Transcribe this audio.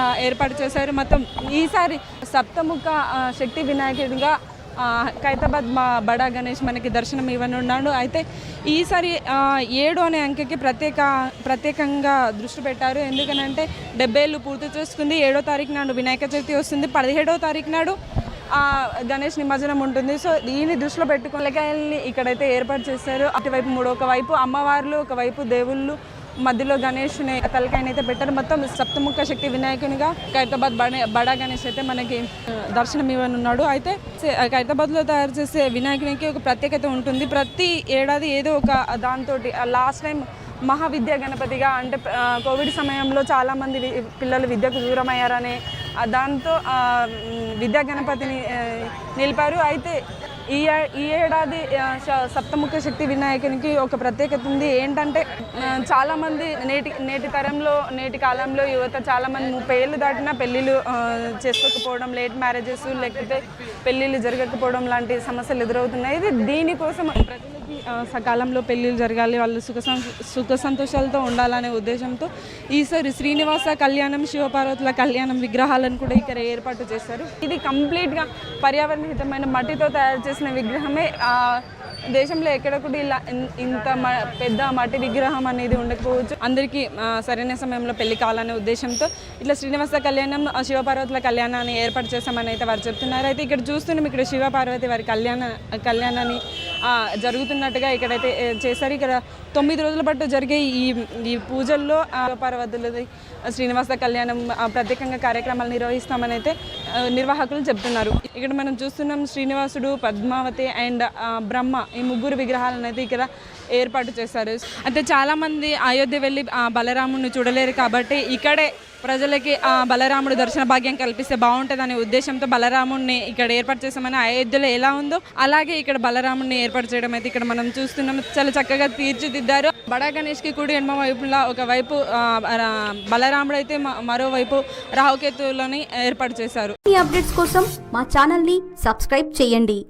ఇక్కడ ఏర్పాటు చేశారు. మొత్తం ఈసారి సప్తముఖ శక్తి వినాయకుడిగా ఖైరతాబాద్ బడా గణేష్ మనకి దర్శనం ఇవ్వనున్నాడు. అయితే ఈసారి 7 అనే అంకెకి ప్రత్యేకంగా దృష్టి పెట్టారు. ఎందుకనంటే 70 ఏళ్ళు పూర్తి చేసుకుంది. 7వ తారీఖు నాడు వినాయక చవితి వస్తుంది. 17వ తారీఖు నాడు గణేష్ నిమజ్జనం ఉంటుంది. సో దీన్ని దృష్టిలో పెట్టుకుని తలకాయల్ని ఇక్కడైతే ఏర్పాటు చేశారు. అటువైపు ఒకవైపు అమ్మవార్లు, ఒకవైపు దేవుళ్ళు, మధ్యలో గణేష్ని తలకాయనైతే పెట్టారు. మొత్తం సప్తముఖ శక్తి వినాయకునిగా ఖైరతాబాద్ బడా గణేష్ అయితే మనకి దర్శనం ఇవ్వనున్నాడు. అయితే ఖైరతాబాద్లో తయారు చేసే వినాయకునికి ఒక ప్రత్యేకత ఉంటుంది. ప్రతి ఏడాది ఏదో ఒక దాంతో లాస్ట్ టైం మహావిద్యా గణపతిగా, అంటే కోవిడ్ సమయంలో చాలామంది పిల్లలు విద్యకు దూరం అయ్యారనే దాంతో విద్యా గణపతిని నిలిపారు. అయితే ఈ ఏడాది సప్తముఖ శక్తి వినాయకునికి ఒక ప్రత్యేకత ఉంది. ఏంటంటే చాలామంది నేటి కాలంలో యువత చాలామంది 30 ఏళ్ళు దాటినా పెళ్ళిళ్ళు చేసుకోకపోవడం, లేట్ మ్యారేజెస్, లేకపోతే పెళ్ళిళ్ళు జరగకపోవడం లాంటి సమస్యలు ఎదురవుతున్నాయి. ఇది దీనికోసం ప్రజలకి సకాలంలో పెళ్ళిళ్ళు జరగాలి, వాళ్ళు సుఖ సంతోషాలతో ఉండాలనే ఉద్దేశంతో ఈసారి శ్రీనివాస కళ్యాణం, శివపార్వతుల కళ్యాణం విగ్రహాలను కూడా ఇక్కడ ఏర్పాటు చేశారు. ఇది కంప్లీట్గా పర్యావరణ హితమైన మట్టితో తయారు చేసిన విగ్రహమే. దేశంలో ఎక్కడ కూడా ఇలా ఇంత పెద్ద మట్టి విగ్రహం అనేది ఉండకపోవచ్చు. అందరికీ సరైన సమయంలో పెళ్లి కావాలనే ఉద్దేశంతో ఇట్లా శ్రీనివాస కళ్యాణం, శివపార్వతుల కళ్యాణాన్ని ఏర్పాటు చేశామని అయితే వారు చెప్తున్నారు. అయితే ఇక్కడ చూస్తున్నాం, ఇక్కడ శివపార్వతి వారి కళ్యాణాన్ని జరుగుతున్నట్టుగా ఇక్కడైతే చేశారు. ఇక్కడ 9 రోజుల పాటు జరిగే ఈ పూజల్లో శివపార్వతులది శ్రీనివాస కళ్యాణం ప్రత్యేకంగా కార్యక్రమాలు నిర్వహిస్తామని అయితే నిర్వాహకులు చెప్తున్నారు. ఇక్కడ మనం చూస్తున్నాం శ్రీనివాసుడు, పద్మావతి అండ్ బ్రహ్మ, ఈ 3 విగ్రహాలను అయితే ఇక్కడ ఏర్పాటు చేశారు. అయితే చాలామంది అయోధ్య వెళ్ళి బలరాముడిని చూడలేరు కాబట్టి ఇక్కడే ప్రజలకి బలరాముడు దర్శన భాగ్యం కల్పిస్తే బాగుంటుందనే ఉద్దేశంతో బలరాముడిని ఇక్కడ ఏర్పాటు చేసామని, అయోధ్యలో ఎలా ఉందో అలాగే ఇక్కడ బలరాముడిని ఏర్పాటు చేయడం అయితే ఇక్కడ మనం చూస్తున్నాం. చాలా చక్కగా తీర్చిదిద్దారు. బడా గణేష్కి కుడి ఎడమ వైపులా ఒకవైపు బలరాముడు అయితే మరోవైపు రాహుకేతువులని ఏర్పాటు చేశారు. ఈ అప్డేట్స్ కోసం మా ఛానల్ని సబ్స్క్రైబ్ చేయండి.